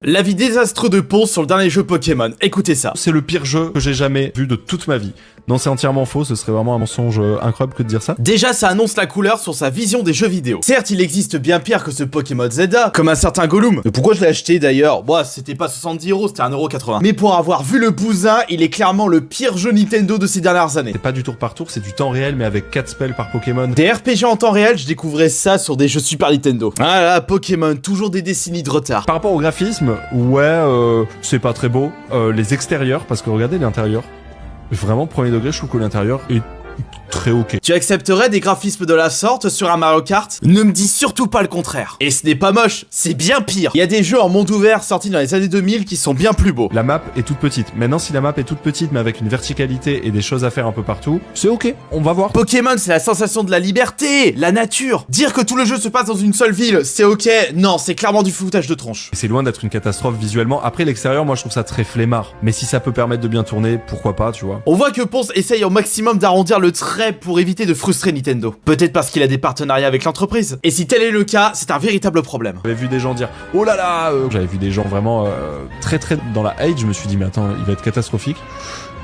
L'avis désastreux de Ponce sur le dernier jeu Pokémon, écoutez ça. C'est le pire jeu que j'ai jamais vu de toute ma vie. Non, c'est entièrement faux, ce serait vraiment un mensonge incroyable que de dire ça. Déjà, ça annonce la couleur sur sa vision des jeux vidéo. Certes, il existe bien pire que ce Pokémon Zelda, comme un certain Gollum. Mais pourquoi je l'ai acheté d'ailleurs? Bon, c'était pas 70€, c'était 1,80€. Mais pour avoir vu le bousin, il est clairement le pire jeu Nintendo de ces dernières années. C'est pas du tour par tour, c'est du temps réel, mais avec 4 spells par Pokémon. Des RPG en temps réel, je découvrais ça sur des jeux Super Nintendo. Ah là, Pokémon, toujours des décennies de retard. Par rapport au graphisme, ouais, c'est pas très beau. Les extérieurs, parce que regardez l'intérieur. Vraiment, premier degré, je trouve que l'intérieur est très ok. Tu accepterais des graphismes de la sorte sur un Mario Kart? Ne me dis surtout pas le contraire. Et ce n'est pas moche, c'est bien pire. Il y a des jeux en monde ouvert sortis dans les années 2000 qui sont bien plus beaux. La map est toute petite. Maintenant, si la map est toute petite, mais avec une verticalité et des choses à faire un peu partout, c'est ok, on va voir. Pokémon, c'est la sensation de la liberté, la nature. Dire que tout le jeu se passe dans une seule ville, c'est ok. Non, c'est clairement du foutage de tronche. C'est loin d'être une catastrophe visuellement. Après, l'extérieur, moi, je trouve ça très flemmard. Mais si ça peut permettre de bien tourner, pourquoi pas, tu vois. On voit que Ponce essaye au maximum d'arrondir le trait pour éviter de frustrer Nintendo. Peut-être parce qu'il a des partenariats avec l'entreprise. Et si tel est le cas, c'est un véritable problème. J'avais vu des gens dire « Oh là là !» J'avais vu des gens vraiment très dans la hate. Je me suis dit « Mais attends, il va être catastrophique. »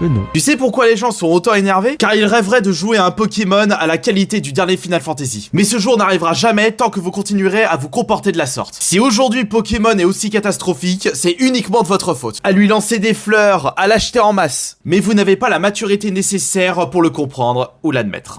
Mais non. Tu sais pourquoi les gens sont autant énervés? Car ils rêveraient de jouer à un Pokémon à la qualité du dernier Final Fantasy. Mais ce jour n'arrivera jamais tant que vous continuerez à vous comporter de la sorte. Si aujourd'hui Pokémon est aussi catastrophique, c'est uniquement de votre faute. À lui lancer des fleurs, à l'acheter en masse. Mais vous n'avez pas la maturité nécessaire pour le comprendre ou l'admettre.